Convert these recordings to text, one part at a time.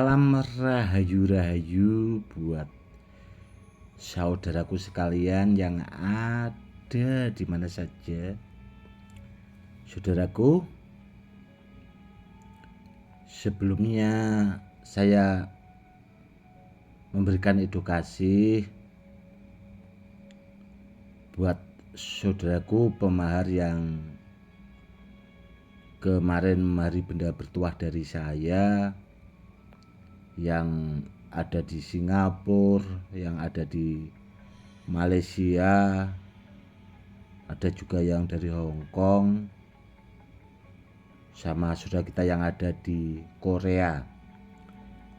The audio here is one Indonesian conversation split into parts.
Salam rahayu-rahayu buat saudaraku sekalian yang ada di mana saja. Saudaraku, sebelumnya saya memberikan edukasi buat saudaraku pemahar yang kemarin memahari benda bertuah dari saya, yang ada di Singapura, yang ada di Malaysia, ada juga yang dari Hong Kong, sama saudara kita yang ada di Korea.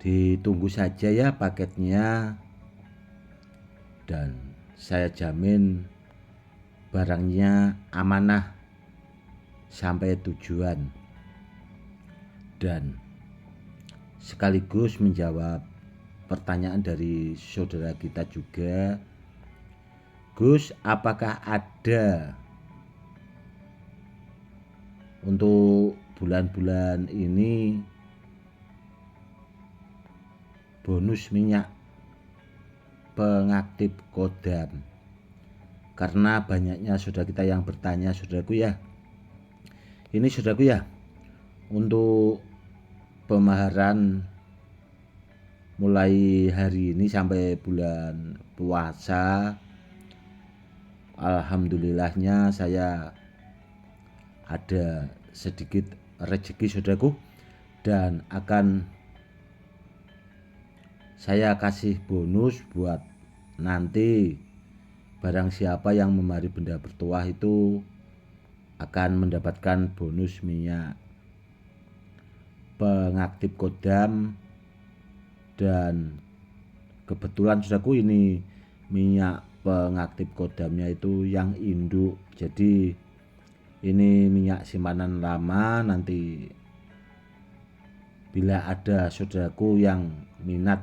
Ditunggu saja ya paketnya, dan saya jamin barangnya amanah sampai tujuan. Dan sekaligus menjawab pertanyaan dari saudara kita juga, Gus, apakah ada untuk bulan-bulan ini bonus minyak pengaktif kodam? Karena banyaknya saudara kita yang bertanya, saudaraku ya. Ini saudaraku ya, untuk pemaharan mulai hari ini sampai bulan puasa, alhamdulillahnya saya ada sedikit rezeki saudaraku, dan akan saya kasih bonus buat nanti barang siapa yang memahari benda bertuah itu akan mendapatkan bonus minyak pengaktif kodam. Dan kebetulan saudaraku, ini minyak pengaktif kodamnya itu yang induk, jadi ini minyak simpanan lama. Nanti bila ada saudaraku yang minat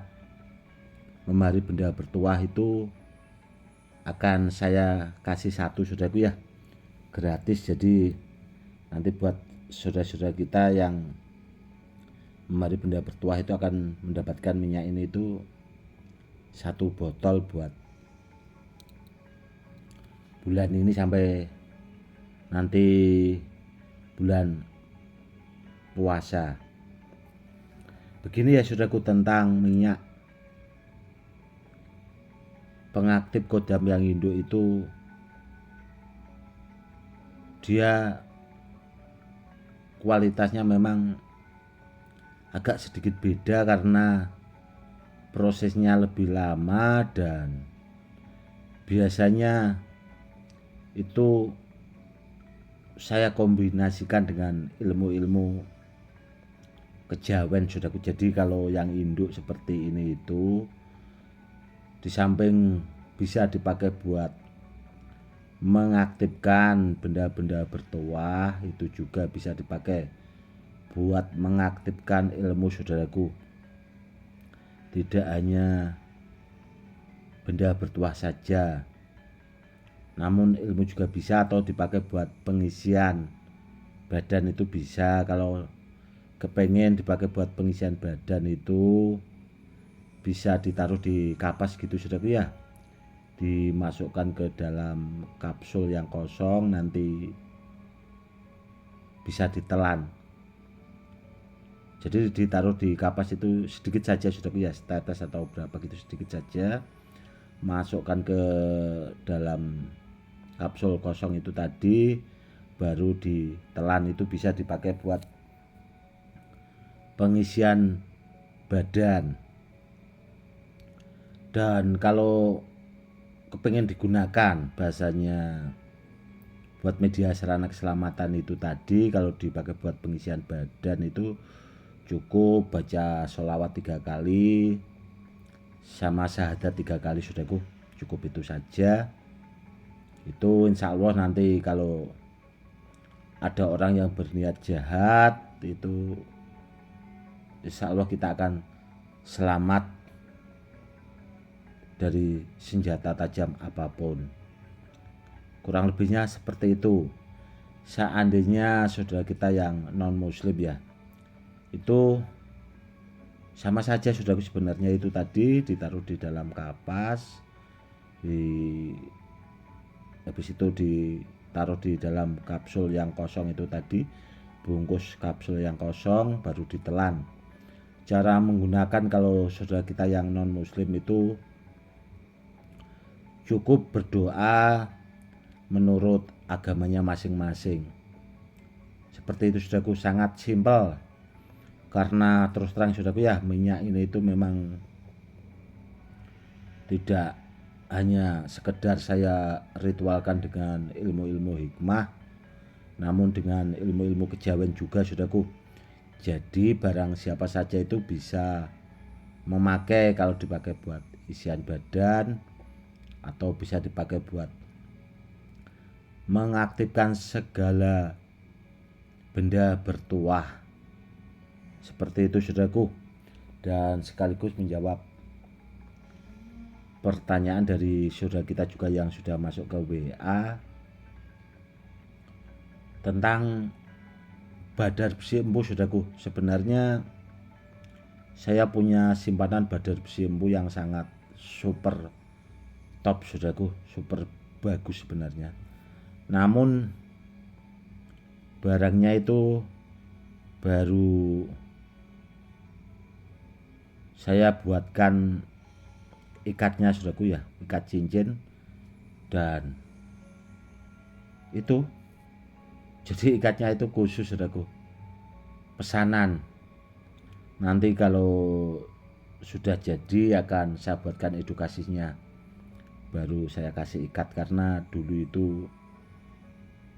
memahari benda bertuah itu akan saya kasih satu saudaraku ya, gratis. Jadi nanti buat saudara-saudara kita yang memahari benda bertuah itu akan mendapatkan minyak ini itu satu botol buat bulan ini sampai nanti bulan puasa. Begini ya saudaraku tentang minyak pengaktif kodam yang induk itu, dia kualitasnya memang agak sedikit beda karena prosesnya lebih lama, dan biasanya itu saya kombinasikan dengan ilmu-ilmu kejawen saudaraku. Jadi kalau yang induk seperti ini itu di samping bisa dipakai buat mengaktifkan benda-benda bertuah, itu juga bisa dipakai buat mengaktifkan ilmu saudaraku. Tidak hanya benda bertuah saja, namun ilmu juga bisa, atau dipakai buat pengisian badan itu bisa. Kalau kepengen dipakai buat pengisian badan itu bisa ditaruh di kapas gitu saudaraku ya, dimasukkan ke dalam kapsul yang kosong, nanti bisa ditelan. Jadi ditaruh di kapas itu sedikit saja saudaraku ya, setetes atau berapa gitu, sedikit saja, masukkan ke dalam kapsul kosong itu tadi, baru ditelan. Itu bisa dipakai buat pengisian badan. Dan kalau kepengen digunakan bahasanya buat media sarana keselamatan itu tadi, kalau dipakai buat pengisian badan itu cukup baca sholawat 3 kali sama syahadat 3 kali saudaraku, cukup itu saja. Itu insya Allah nanti kalau ada orang yang berniat jahat itu insya Allah kita akan selamat dari senjata tajam apapun. Kurang lebihnya seperti itu. Seandainya saudara kita yang non muslim ya, itu Sama saja saudaraku, sebenarnya itu tadi ditaruh di dalam kapas, habis itu ditaruh di dalam kapsul yang kosong itu tadi, bungkus kapsul yang kosong baru ditelan. Cara menggunakan kalau saudara kita yang non muslim itu cukup berdoa menurut agamanya masing-masing. Seperti itu saudaraku, sangat simpel. Karena terus terang saudaraku ya, minyak ini itu memang tidak hanya sekedar saya ritualkan dengan ilmu-ilmu hikmah, namun dengan ilmu-ilmu kejawen juga saudaraku. Jadi barang siapa saja itu bisa memakai, kalau dipakai buat isian badan atau bisa dipakai buat mengaktifkan segala benda bertuah. Seperti itu saudaraku. Dan sekaligus menjawab pertanyaan dari saudara kita juga yang sudah masuk ke WA tentang badar besi empu saudaraku. Sebenarnya saya punya simpanan badar besi empu yang sangat super top saudaraku, super bagus sebenarnya. Namun barangnya itu baru saya buatkan ikatnya saudaraku ya, ikat cincin, dan itu jadi ikatnya itu khusus saudaraku, pesanan. Nanti kalau sudah jadi akan saya buatkan edukasinya, baru saya kasih ikat. Karena dulu itu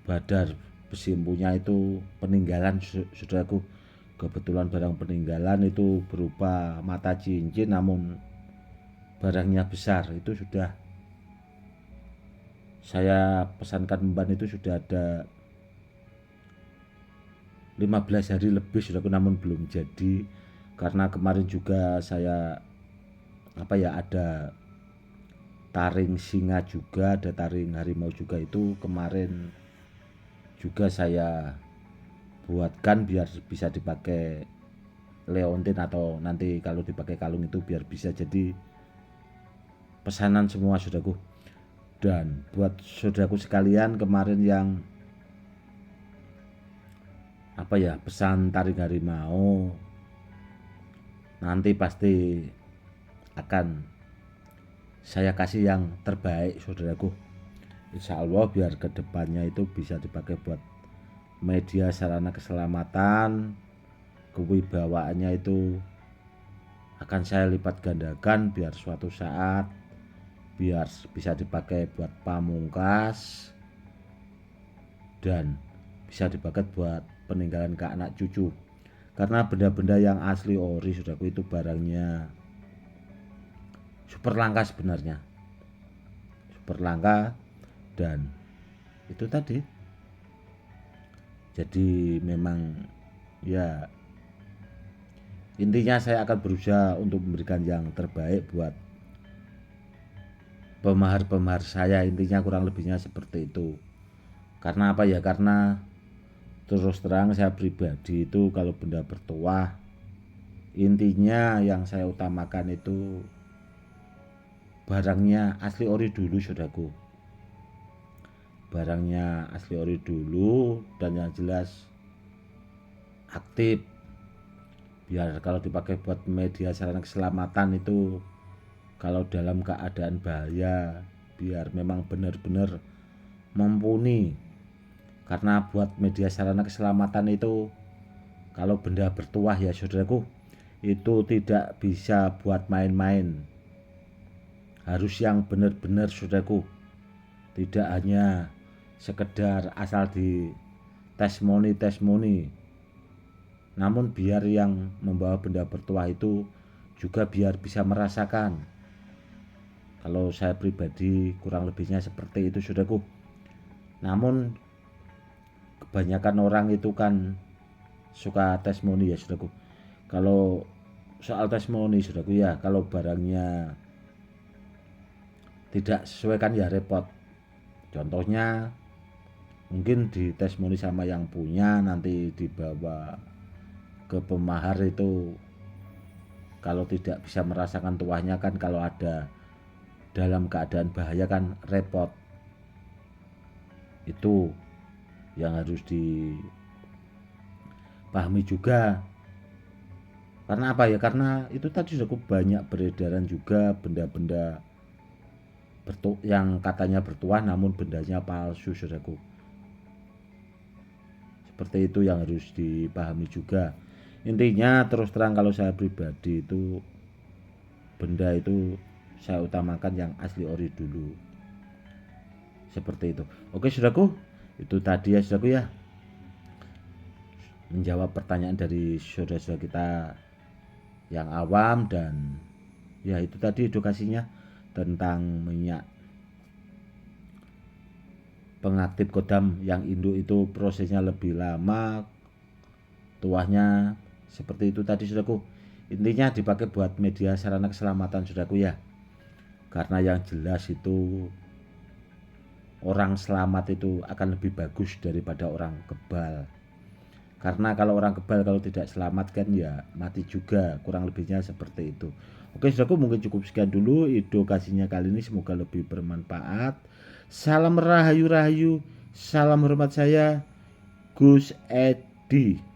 badar besi empunya itu peninggalan saudaraku. Kebetulan barang peninggalan itu berupa mata cincin, namun barangnya besar. Itu sudah saya pesankan memban itu sudah ada 15 hari lebih saudaraku, namun belum jadi. Karena kemarin juga saya ada taring singa juga, ada taring harimau juga, itu kemarin juga saya buatkan biar bisa dipakai leontin, atau nanti kalau dipakai kalung itu biar bisa jadi pesanan semua saudaraku. Dan buat saudaraku sekalian kemarin yang pesan taring harimau, nanti pasti akan saya kasih yang terbaik saudaraku. Insya Allah biar kedepannya itu bisa dipakai buat media sarana keselamatan, kewibawaannya itu akan saya lipat gandakan biar suatu saat biar bisa dipakai buat pamungkas dan bisa dipakai buat peninggalan ke anak cucu. Karena benda-benda yang asli ori saudaraku itu barangnya super langka sebenarnya, super langka. Dan itu tadi, jadi memang ya intinya saya akan berusaha untuk memberikan yang terbaik buat pemahar-pemahar saya. Intinya kurang lebihnya seperti itu. Karena karena terus terang saya pribadi itu kalau benda bertuah, intinya yang saya utamakan itu barangnya asli ori dulu saudaraku. Barangnya asli ori dulu, dan yang jelas aktif, biar kalau dipakai buat media sarana keselamatan itu kalau dalam keadaan bahaya biar memang benar-benar mumpuni. Karena buat media sarana keselamatan itu kalau benda bertuah ya saudaraku, itu tidak bisa buat main-main, harus yang benar-benar saudaraku. Tidak hanya sekedar asal di testimoni, namun biar yang membawa benda bertuah itu juga biar bisa merasakan. Kalau saya pribadi kurang lebihnya seperti itu saudaraku. Namun kebanyakan orang itu kan suka testimoni ya saudaraku. Kalau soal testimoni saudaraku ya, kalau barangnya tidak sesuai kan ya repot. Contohnya mungkin di testimoni sama yang punya, nanti dibawa ke pemahar itu kalau tidak bisa merasakan tuahnya kan, kalau ada dalam keadaan bahaya kan repot. Itu yang harus dipahami juga. Karena apa ya? Karena itu tadi sudah banyak beredaran juga benda-benda yang katanya bertuah namun bendanya palsu, saudaraku. Seperti itu yang harus dipahami juga. Intinya terus terang kalau saya pribadi itu benda itu saya utamakan yang asli ori dulu. Seperti itu. Oke, saudaraku, itu tadi ya, saudaraku ya, menjawab pertanyaan dari saudara-saudara kita yang awam. Dan ya itu tadi edukasinya tentang minyak pengaktif kodam yang induk itu prosesnya lebih lama, tuahnya seperti itu tadi, saudaraku. Intinya dipakai buat media sarana keselamatan, saudaraku ya. Karena yang jelas itu orang selamat itu akan lebih bagus daripada orang kebal. Karena kalau orang kebal kalau tidak selamat kan ya mati juga, kurang lebihnya seperti itu. Oke, saudaraku, mungkin cukup sekian dulu edukasinya kali ini, semoga lebih bermanfaat. Salam rahayu-rahayu, salam hormat saya Gus Edi.